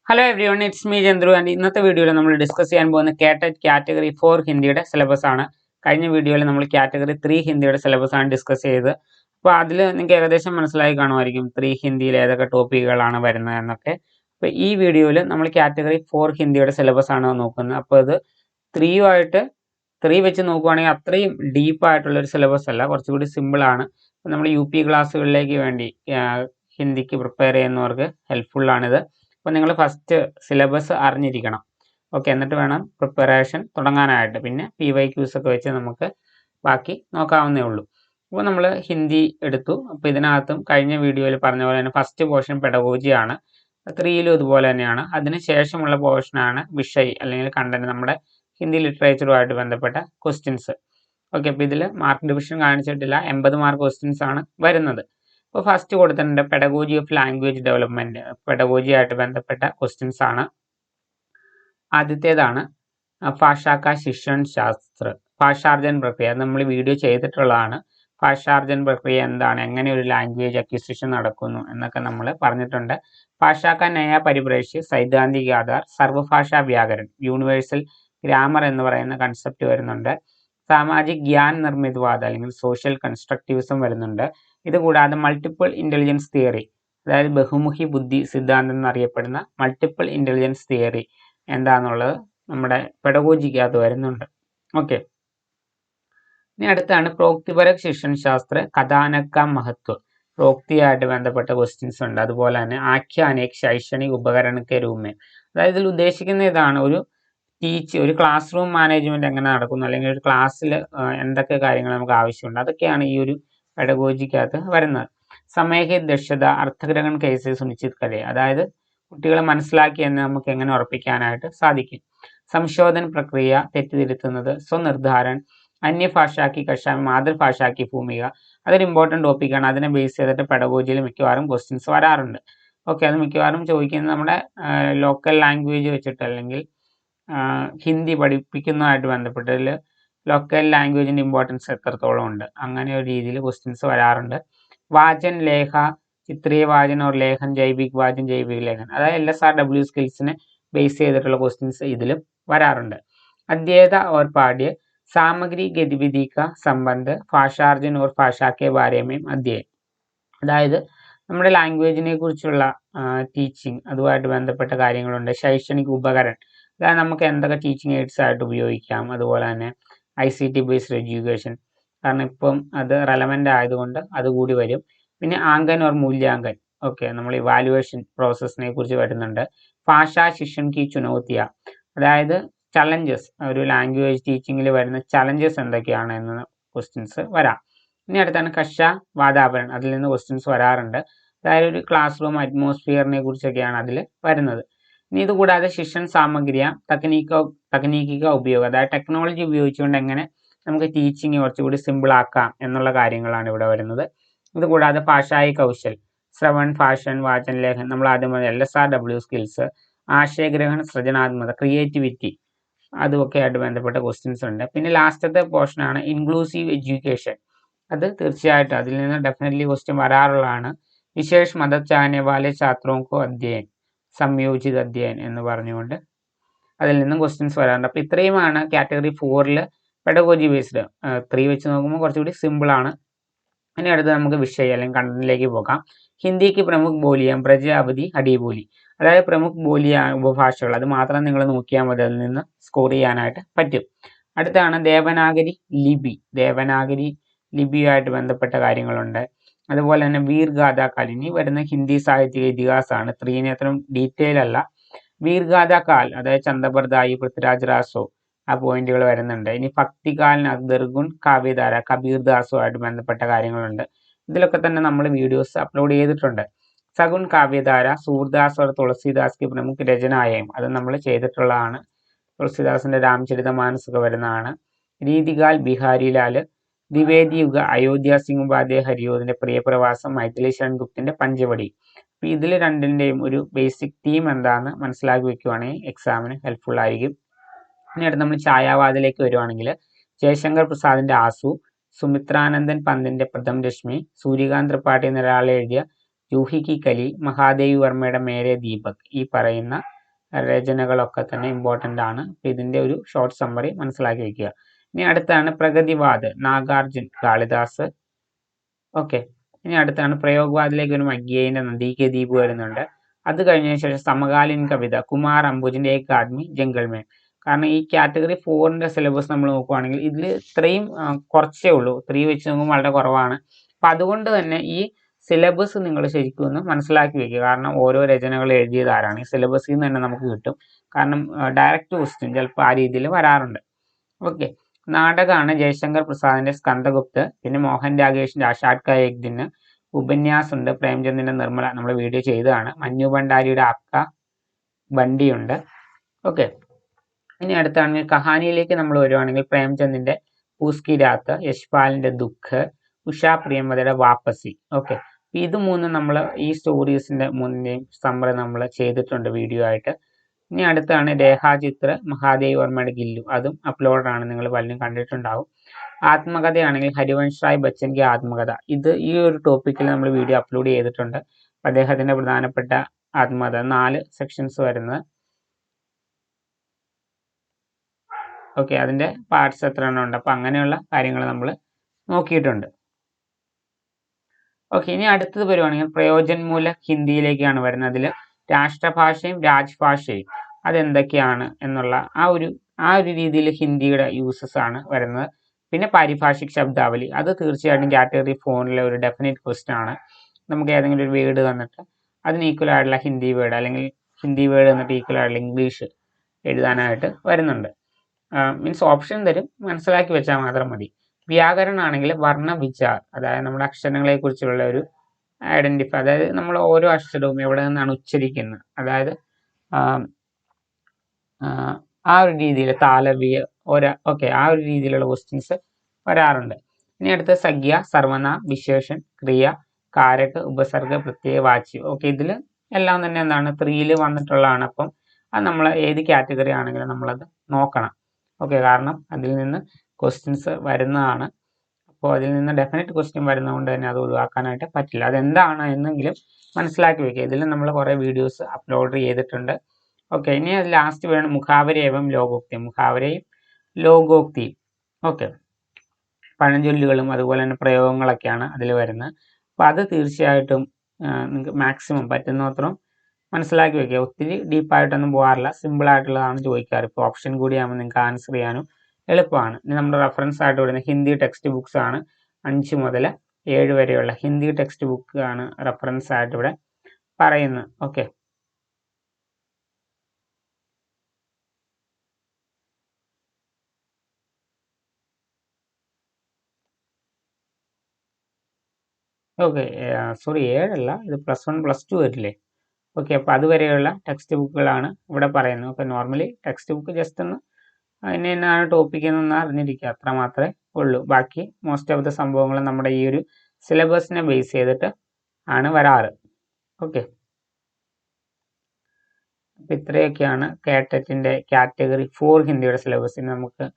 Hello every one, it's me Chandru. And ഇന്നത്തെ വീഡിയോയിൽ നമ്മൾ ഡിസ്കസ് ചെയ്യാൻ പോകുന്ന കാറ്ററ്റ് കാറ്റഗറി 4 ഹിന്ദിയുടെ സിലബസ് ആണ്. കഴിഞ്ഞ വീഡിയോയിൽ നമ്മൾ കാറ്റഗറി 3 ഹിന്ദിയുടെ സിലബസ് ആണ് ഡിസ്കസ് ചെയ്തത്. അപ്പോൾ അതിൽ നിങ്ങൾക്ക് ഏകദേശം മനസ്സിലായി കാണുമായിരിക്കും 3 ഹിന്ദിയിൽ ഏതൊക്കെ ടോപ്പിക്കുകളാണ് വരുന്നത് എന്നൊക്കെ. അപ്പോൾ ഈ വീഡിയോയിൽ നമ്മൾ കാറ്റഗറി 4 ഹിന്ദിയുടെ സിലബസ് ആണ് നോക്കുന്നത്. അപ്പോൾ ഇത് 3 വെച്ച് നോക്കുവാണെങ്കിൽ അത്രയും ഡീപ്പായിട്ടുള്ളൊരു സിലബസ് അല്ല, കുറച്ചുകൂടി സിമ്പിളാണ്. അപ്പോൾ നമ്മൾ UP ക്ലാസ്സുകളിലേക്ക് വേണ്ടി ഹിന്ദിക്ക് പ്രിപ്പയർ ചെയ്യുന്നവർക്ക് ഹെൽപ്ഫുള്ളാണിത്. അപ്പോൾ നിങ്ങൾ ഫസ്റ്റ് സിലബസ് അറിഞ്ഞിരിക്കണം. ഓക്കെ, എന്നിട്ട് വേണം പ്രിപ്പറേഷൻ തുടങ്ങാനായിട്ട്. പിന്നെ PYQs ഒക്കെ വെച്ച് നമുക്ക് ബാക്കി നോക്കാവുന്നേ ഉള്ളൂ. അപ്പോൾ നമ്മൾ ഹിന്ദി എടുത്തു. അപ്പോൾ ഇതിനകത്തും കഴിഞ്ഞ വീഡിയോയിൽ പറഞ്ഞ പോലെ തന്നെ ഫസ്റ്റ് പോർഷൻ പെഡഗോജിയാണ്. 3യിലും ഇതുപോലെ തന്നെയാണ്. അതിന് ശേഷമുള്ള പോർഷനാണ് വിഷയ് അല്ലെങ്കിൽ കണ്ടന്റ്, നമ്മുടെ ഹിന്ദി ലിറ്ററേച്ചറുമായിട്ട് ബന്ധപ്പെട്ട ക്വസ്റ്റ്യൻസ്. ഓക്കെ, അപ്പോൾ ഇതിൽ മാർക്ക് ഡിവിഷൻ കാണിച്ചിട്ടില്ല, 80 മാർക്ക് ക്വസ്റ്റ്യൻസ് ആണ് വരുന്നത്. അപ്പോൾ ഫസ്റ്റ് കൊടുത്തിട്ടുണ്ട് pedagogy of language development, pedagogy ആയിട്ട് ബന്ധപ്പെട്ട ക്വസ്റ്റ്യൻസ് ആണ്. ആദ്യത്തേതാണ് ഭാഷാ ശിക്ഷൺ ശാസ്ത്ര, ഭാഷാർജൻ പ്രക്രിയ. നമ്മൾ വീഡിയോ ചെയ്തിട്ടുള്ളതാണ്. ഭാഷാർജൻ പ്രക്രിയ എന്താണ്, എങ്ങനെ ഒരു ലാംഗ്വേജ് അക്വിസിഷൻ നടക്കുന്നു എന്നൊക്കെ നമ്മൾ പറഞ്ഞിട്ടുണ്ട്. ഭാഷാ നയ പരിപ്രേക്ഷ്യ, സൈദ്ധാന്തിക ആധാർ, സർവഭാഷാ വ്യാകരൺ, യൂണിവേഴ്സൽ ഗ്രാമർ എന്ന് പറയുന്ന കൺസെപ്റ്റ് വരുന്നുണ്ട്. സാമാജിക് ഗ്യാൻ നിർമ്മിതവാദ അല്ലെങ്കിൽ സോഷ്യൽ കൺസ്ട്രക്റ്റിവിസം വരുന്നുണ്ട്. ഇതുകൂടാതെ മൾട്ടിപ്പിൾ ഇന്റലിജൻസ് തിയറി, അതായത് ബഹുമുഖി ബുദ്ധി സിദ്ധാന്തം എന്നറിയപ്പെടുന്ന മൾട്ടിപ്പിൾ ഇന്റലിജൻസ് തിയറി എന്താണെന്നുള്ളത് നമ്മുടെ പെഡഗോജിക്കകത്ത് വരുന്നുണ്ട്. ഓക്കെ, ഇനി അടുത്താണ് പ്രോക്തിപരക് ശിക്ഷൺ ശാസ്ത്ര, കഥാനക മഹത്വ, പ്രോക്തിയായിട്ട് ബന്ധപ്പെട്ട ക്വസ്റ്റ്യൻസ് ഉണ്ട്. അതുപോലെ തന്നെ ആഖ്യാനിക് ശൈക്ഷണിക് ഉപകരണക്കെ രൂപമേ, അതായത് ഇതിൽ ഉദ്ദേശിക്കുന്ന ഇതാണ്, ഒരു ക്ലാസ് റൂം മാനേജ്മെന്റ് എങ്ങനെ നടക്കുന്നു, അല്ലെങ്കിൽ ഒരു ക്ലാസ്സിൽ എന്തൊക്കെ കാര്യങ്ങൾ നമുക്ക് ആവശ്യമുണ്ട്, അതൊക്കെയാണ് ഈ ഒരു പെഡഗോജിക്കകത്ത് വരുന്നത്. സമയഹിത് ദക്ഷത, അർത്ഥഗ്രഹൺ കേസ് സുനിശ്ചിത് കരെ, അതായത് കുട്ടികളെ മനസ്സിലാക്കി എന്ന് നമുക്ക് എങ്ങനെ ഉറപ്പിക്കാനായിട്ട് സാധിക്കും. സംശോധന പ്രക്രിയ, തെറ്റിതിരുത്തുന്നത്, സ്വനിർദ്ധാരൺ, അന്യഭാഷാക്കി കഷായം, മാതൃഭാഷാക്കി ഭൂമിക, അതൊരു ഇമ്പോർട്ടൻറ്റ് ടോപ്പിക്കാണ്. അതിനെ ബേസ് ചെയ്തിട്ട് പെഡഗോജിയിൽ മിക്കവാറും ക്വസ്റ്റ്യൻസ് വരാറുണ്ട്. ഓക്കെ, അത് മിക്കവാറും ചോദിക്കുന്നത് നമ്മുടെ ലോക്കൽ ലാംഗ്വേജ് വെച്ചിട്ട്, അല്ലെങ്കിൽ ഹിന്ദി പഠിപ്പിക്കുന്നതുമായിട്ട് ബന്ധപ്പെട്ടതിൽ ലോക്കൽ ലാംഗ്വേജിൻ്റെ ഇമ്പോർട്ടൻസ് എത്രത്തോളം ഉണ്ട്, അങ്ങനെ ഒരു രീതിയിൽ ക്വസ്റ്റ്യൻസ് വരാറുണ്ട്. വാചൻ ലേഖ, ചിത്രീയ വാചൻ ഓർ ലേഖൻ, ജൈവിക് വാചൻ, ജൈവിക് ലേഖൻ, അതായത് LSRW സ്കിൽസിനെ ബേസ് ചെയ്തിട്ടുള്ള ക്വസ്റ്റ്യൻസ് ഇതിലും വരാറുണ്ട്. അധ്യേത ഓർ പാഠ്യ, സാമഗ്രി ഗതിവിധി കാ സംബന്ധ, ഭാഷാർജൻ ഓർ ഭാഷാ കെ ബാരെ മേം അധ്യയൻ, അതായത് നമ്മുടെ ലാംഗ്വേജിനെ കുറിച്ചുള്ള ടീച്ചിങ്, അതുമായിട്ട് ബന്ധപ്പെട്ട കാര്യങ്ങളുണ്ട്. ശൈക്ഷണിക് ഉപകരണം, അതായത് നമുക്ക് എന്തൊക്കെ ടീച്ചിങ് എയ്ഡ്സ് ആയിട്ട് ഉപയോഗിക്കാം. അതുപോലെ തന്നെ ICT ബേസ്ഡ് എഡ്യൂക്കേഷൻ, കാരണം ഇപ്പം അത് റെലവൻ്റ് ആയതുകൊണ്ട് അതുകൂടി വരും. പിന്നെ ആങ്കൻ ഓർ മൂല്യാങ്കൻ, ഓക്കെ, നമ്മൾ ഇവാലുവേഷൻ പ്രോസസ്സിനെ കുറിച്ച് വരുന്നുണ്ട്. ഭാഷാ ശിക്ഷൺ കി ചുനൗത്തിയ, അതായത് ചലഞ്ചസ്, ഒരു ലാംഗ്വേജ് ടീച്ചിങ്ങിൽ വരുന്ന ചലഞ്ചസ് എന്തൊക്കെയാണ് എന്ന ക്വസ്റ്റ്യൻസ് വരാം. ഇനി അടുത്താണ് കഷ വാതാപരൺ, അതിൽ നിന്ന് ക്വസ്റ്റ്യൻസ് വരാറുണ്ട്. അതായത് ഒരു ക്ലാസ് റൂം അറ്റ്മോസ്ഫിയറിനെ കുറിച്ചൊക്കെയാണ് അതിൽ വരുന്നത്. ഇനി ഇതുകൂടാതെ ശിക്ഷൺ സാമഗ്രിയ, തക്നീക്കിക ഉപയോഗം, അതായത് ടെക്നോളജി ഉപയോഗിച്ചുകൊണ്ട് എങ്ങനെ നമുക്ക് ടീച്ചിങ് കുറച്ചുകൂടി സിമ്പിൾ ആക്കാം എന്നുള്ള കാര്യങ്ങളാണ് ഇവിടെ വരുന്നത്. ഇതുകൂടാതെ ഭാഷായി കൗശൽ, ശ്രവൺ, ഭാഷൻ, വാചൻ, ലേഖൻ, നമ്മൾ ആദ്യം LSRW സ്കിൽസ്, ആശയഗ്രഹൺ, സൃജനാത്മകത, ക്രിയേറ്റിവിറ്റി, അതുമൊക്കെ ആയിട്ട് ബന്ധപ്പെട്ട ക്വസ്റ്റ്യൻസ് ഉണ്ട്. പിന്നെ ലാസ്റ്റത്തെ പോർഷനാണ് ഇൻക്ലൂസീവ് എഡ്യൂക്കേഷൻ, അത് തീർച്ചയായിട്ടും അതിൽ നിന്ന് ഡെഫിനറ്റ്ലി ക്വസ്റ്റ്യൻ വരാറുള്ളതാണ്. വിശേഷ് മദത് ചാഹനെ വാലെ ഛാത്രോംകോ അധ്യയൻ, സംയോജിത അധ്യയൻ എന്ന് പറഞ്ഞുകൊണ്ട് അതിൽ നിന്നും ക്വസ്റ്റ്യൻസ് വരാറുണ്ട്. അപ്പോൾ ഇത്രയുമാണ് കാറ്റഗറി 4ൽ പെഡഗോജി ബേസ്ഡ്. 3 വെച്ച് നോക്കുമ്പോൾ കുറച്ചുകൂടി സിമ്പിളാണ്. ഇനി അടുത്ത് നമുക്ക് വിഷയം അല്ലെങ്കിൽ കണ്ടന്റിലേക്ക് പോകാം. ഹിന്ദിക്ക് പ്രമുഖ് ബോലിയാം, ബ്രജ, അവധി, ഹഡിബോലി, അതായത് പ്രമുഖ് ബോലിയ ഉപഭാഷകൾ, അത് മാത്രം നിങ്ങൾ നോക്കിയാൽ മതി, അതിൽ നിന്ന് സ്കോർ ചെയ്യാനായിട്ട് പറ്റും. അടുത്താണ് ദേവനാഗരി ലിപി, ദേവനാഗരി ലിപിയുമായിട്ട് ബന്ധപ്പെട്ട കാര്യങ്ങളുണ്ട്. അതുപോലെ തന്നെ വീർഗാഥ കാൽ, ഇനി വരുന്ന ഹിന്ദി സാഹിത്യ ഇതിഹാസമാണ്. 3ന് അത്രയും ഡീറ്റെയിൽ അല്ല. വീർഗാഥ കാൽ, അതായത് ചന്ദബർദായി, പൃഥ്വിരാജ് രാസോ, ആ പോയിന്റുകൾ വരുന്നുണ്ട്. ഇനി ഭക്തികാലിന് അക്ദർഗുൺ, കാവ്യധാര, കബീർ ദാസുമായിട്ട് ബന്ധപ്പെട്ട കാര്യങ്ങളുണ്ട്. ഇതിലൊക്കെ തന്നെ നമ്മൾ വീഡിയോസ് അപ്ലോഡ് ചെയ്തിട്ടുണ്ട്. സഗുൺ കാവ്യധാര, സൂർദാസ് ഓർ തുളസിദാസ് കി പ്രമുഖ രചനായം, അത് നമ്മൾ ചെയ്തിട്ടുള്ളതാണ്. തുളസിദാസിന്റെ രാംചരിതമാനസ് ഒക്കെ വരുന്നതാണ്. രീതികാൽ ബിഹാരിലാൽ, ദ്വിവേദി യുഗ അയോധ്യ സിംഗ് ഉപാധ്യായ ഹരിയോദിന്റെ പ്രിയപ്രവാസം, മൈഥിലി ശരൺ ഗുപ്തിന്റെ പഞ്ചവടി. അപ്പോൾ ഇതിൽ രണ്ടിൻ്റെയും ഒരു ബേസിക് തീം എന്താണെന്ന് മനസ്സിലാക്കി വെക്കുവാണെങ്കിൽ എക്സാമിന് ഹെൽപ്ഫുൾ ആയിരിക്കും. ഇനി അടുത്ത് നമ്മൾ ഛായാവാദിലേക്ക് വരുവാണെങ്കിൽ ജയശങ്കർ പ്രസാദിന്റെ ആസു, സുമിത്രാനന്ദൻ പന്തിന്റെ പ്രഥം രശ്മി, സൂര്യകാന്ത് ത്രിപാഠി എന്നൊരാളെ എഴുതിയ ജൂഹി കി കലി, മഹാദേവി വർമ്മയുടെ മേരെ ദീപക്, ഈ പറയുന്ന രചനകളൊക്കെ തന്നെ ഇമ്പോർട്ടൻ്റ് ആണ്. ഇതിൻ്റെ ഒരു ഷോർട്ട് സമ്മറി മനസ്സിലാക്കി വയ്ക്കുക. ഇനി അടുത്താണ് പ്രഗതിവാദ്, നാഗാർജുൻ, കാളിദാസ്. ഓക്കെ, ഇനി അടുത്താണ് പ്രയോഗവാദിലേക്ക് ഒരു മഗ്ഗേയിൻ്റെ നദീകദ്വീപ് വരുന്നുണ്ട്. അത് കഴിഞ്ഞതിന് ശേഷം സമകാലീൻ കവിത, കുമാർ അംബുജിൻ്റെ ഏക് ആദ്മി, ജംഗൾമേൻ. കാരണം ഈ കാറ്റഗറി 4ൻ്റെ സിലബസ് നമ്മൾ നോക്കുകയാണെങ്കിൽ ഇതിൽ ഇത്രയും കുറച്ചേ ഉള്ളൂ, 3 വെച്ച് നോക്കുമ്പോൾ വളരെ കുറവാണ്. അപ്പം അതുകൊണ്ട് തന്നെ ഈ സിലബസ് നിങ്ങൾ ശരിക്കും ഒന്ന് മനസ്സിലാക്കി വെക്കുക. കാരണം ഓരോ രചനകൾ എഴുതിയത് ആരാണ്, ഈ സിലബസിൽ നിന്ന് തന്നെ നമുക്ക് കിട്ടും. കാരണം ഡയറക്റ്റ് ക്വസ്റ്റ്യൻ ചിലപ്പോൾ ആ രീതിയിൽ വരാറുണ്ട്. ഓക്കെ, നാടകമാണ് ജയശങ്കർ പ്രസാദിൻ്റെ സ്കന്ദഗുപ്ത്, പിന്നെ മോഹൻ രാഗേഷിൻ്റെ ആഷാഢ് കാ ഏക് ദിൻ, ഉപന്യാസമുണ്ട് പ്രേംചന്ദിൻ്റെ നിർമ്മല, നമ്മൾ വീഡിയോ ചെയ്തതാണ്. മഞ്ഞു ഭണ്ഡാരിയുടെ ആപ്ക ബണ്ടിയുണ്ട്. ഓക്കെ, ഇനി അടുത്താണെങ്കിൽ കഹാനിയിലേക്ക് നമ്മൾ വരുവാണെങ്കിൽ പ്രേംചന്ദിൻ്റെ പൂസ്കി രാത്ത്, യശ്പാലിൻ്റെ ദുഃഖ്, ഉഷാ പ്രിയമതയുടെ വാപ്പസി. ഓക്കെ, ഇത് മൂന്നും നമ്മൾ ഈ സ്റ്റോറീസിൻ്റെ മൂന്നിൻ്റെയും സമ്മറി നമ്മൾ ചെയ്തിട്ടുണ്ട് വീഡിയോ ആയിട്ട്. ഇനി അടുത്താണ് രേഖാചിത്ര മഹാദേവ് വർമ്മയുടെ ഗില്ലു, അതും അപ്ലോഡാണ്, നിങ്ങൾ പലരും കണ്ടിട്ടുണ്ടാവും. ആത്മകഥയാണെങ്കിൽ ഹരിവൻഷ് റായ് ബച്ചൻ്റെ ആത്മകഥ, ഇത് ഈ ഒരു ടോപ്പിക്കിൽ നമ്മൾ വീഡിയോ അപ്ലോഡ് ചെയ്തിട്ടുണ്ട്. അദ്ദേഹത്തിൻ്റെ പ്രധാനപ്പെട്ട ആത്മകഥ 4 സെക്ഷൻസ് വരുന്നത്. ഓക്കെ, അതിൻ്റെ പാർട്സ് എത്ര എണ്ണം ഉണ്ട്, അപ്പോൾ അങ്ങനെയുള്ള കാര്യങ്ങൾ നമ്മൾ നോക്കിയിട്ടുണ്ട്. ഓക്കെ, ഇനി അടുത്തത് വരുവാണെങ്കിൽ പ്രയോജൻമൂല ഹിന്ദിയിലേക്കാണ് വരുന്നത്. അതിൽ രാഷ്ട്രഭാഷയും രാജ്ഭാഷയും അതെന്തൊക്കെയാണ് എന്നുള്ള ആ ഒരു രീതിയിൽ ഹിന്ദിയുടെ യൂസസ് ആണ് വരുന്നത്. പിന്നെ പാരിഭാഷിക് ശബ്ദാവലി, അത് തീർച്ചയായിട്ടും കാറ്റഗറി 4ലെ ഒരു ഡെഫിനിറ്റ് ക്വസ്റ്റ്യൻ ആണ്. നമുക്ക് ഏതെങ്കിലും ഒരു വേർഡ് തന്നിട്ട് അതിന് ഈക്വൽ ആയിട്ടുള്ള ഹിന്ദി വേർഡ്, അല്ലെങ്കിൽ ഹിന്ദി വേർഡ് തന്നിട്ട് ഈക്വൽ ആയിട്ടുള്ള ഇംഗ്ലീഷ് എഴുതാനായിട്ട് വരുന്നുണ്ട്. മീൻസ് ഓപ്ഷൻ തരും, മനസ്സിലാക്കി വെച്ചാൽ മാത്രം മതി. വ്യാകരണമാണെങ്കിൽ വർണ്ണവിചാർ, അതായത് നമ്മുടെ അക്ഷരങ്ങളെ കുറിച്ചുള്ള ഒരു ഐഡന്റിഫൈ, അതായത് നമ്മൾ ഓരോ അക്ഷരവും എവിടെ നിന്നാണ് ഉച്ചരിക്കുന്നത്, അതായത് ആ ഒരു രീതിയിൽ താലവ്യ ഓക്കെ, ആ ഒരു രീതിയിലുള്ള ക്വസ്റ്റ്യൻസ് വരാറുണ്ട്. ഇനി അടുത്ത സംഖ്യ, സർവനാം, വിശേഷൻ, ക്രിയ, കാരക്, ഉപസർഗ, പ്രത്യയ, വാച്യം. ഓക്കെ, ഇതിൽ എല്ലാം തന്നെ എന്താണ് 3ൽ വന്നിട്ടുള്ളതാണ്. അപ്പം അത് നമ്മൾ ഏത് കാറ്റഗറി ആണെങ്കിലും നമ്മളത് നോക്കണം. ഓക്കെ, കാരണം അതിൽ നിന്ന് ക്വസ്റ്റ്യൻസ് വരുന്നതാണ്. അപ്പോൾ അതിൽ നിന്ന് ഡെഫിനറ്റ് ക്വസ്റ്റ്യൻ വരുന്നതുകൊണ്ട് തന്നെ അത് ഒഴിവാക്കാനായിട്ട് പറ്റില്ല. അതെന്താണ് എന്നെങ്കിലും മനസ്സിലാക്കി വയ്ക്കുക. ഇതിൽ നമ്മൾ കുറേ വീഡിയോസ് അപ്ലോഡ് ചെയ്തിട്ടുണ്ട്. ഓക്കെ, ഇനി അത് ലാസ്റ്റ് വേണം മുഖാവരയും ലോകോക്തിയും, മുഖാവരയും ലോകോക്തിയും. ഓക്കെ, പഴഞ്ചൊല്ലുകളും അതുപോലെ തന്നെ പ്രയോഗങ്ങളൊക്കെയാണ് അതിൽ വരുന്നത്. അപ്പോൾ അത് തീർച്ചയായിട്ടും നിങ്ങൾക്ക് മാക്സിമം പറ്റുന്നത്രയും മനസ്സിലാക്കി വയ്ക്കുക. ഒത്തിരി ഡീപ്പായിട്ടൊന്നും പോകാറില്ല, സിമ്പിളായിട്ടുള്ളതാണ് ചോദിക്കാറ്. ഇപ്പോൾ ഓപ്ഷൻ കൂടിയാകുമ്പോൾ നിങ്ങൾക്ക് ആൻസർ ചെയ്യാനും എളുപ്പമാണ്. ഇനി നമ്മുടെ റെഫറൻസ് ആയിട്ട് വരുന്ന ഹിന്ദി ടെക്സ്റ്റ് ബുക്സ് ആണ്. 5 മുതൽ 7 വരെയുള്ള ഹിന്ദി ടെക്സ്റ്റ് ബുക്ക് ആണ് റെഫറൻസ് ആയിട്ട് ഇവിടെ പറയുന്നത്. ഓക്കെ, സോറി 7 അല്ല, ഇത് +1 +2 വരില്ലേ. ഓക്കെ, അപ്പോൾ അതുവരെയുള്ള ടെക്സ്റ്റ് ബുക്കുകളാണ് ഇവിടെ പറയുന്നത്. Okay, normally text book just ഒന്ന് അതിന് തന്നെയാണ് ടോപ്പിക് എന്നൊന്ന് അറിഞ്ഞിരിക്കുക, അത്ര മാത്രമേ ഉള്ളൂ. ബാക്കി മോസ്റ്റ് ഓഫ് ദ സംഭവങ്ങൾ നമ്മുടെ ഈ ഒരു സിലബസിനെ ബേസ് ചെയ്തിട്ട് ആണ് വരാറ്. ഓക്കെ, അപ്പം ഇത്രയൊക്കെയാണ് കേട്ടറ്റിൻ്റെ കാറ്റഗറി 4 ഹിന്ദിയുടെ സിലബസ്. ഇനി നമുക്ക്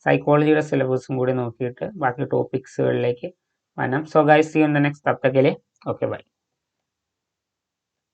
സൈക്കോളജിയുടെ സിലബസും കൂടി നോക്കിയിട്ട് ബാക്കി ടോപ്പിക്സുകളിലേക്ക് വരാം. So guys, see you in the next. തബ് തക് के लिए ओके बाय.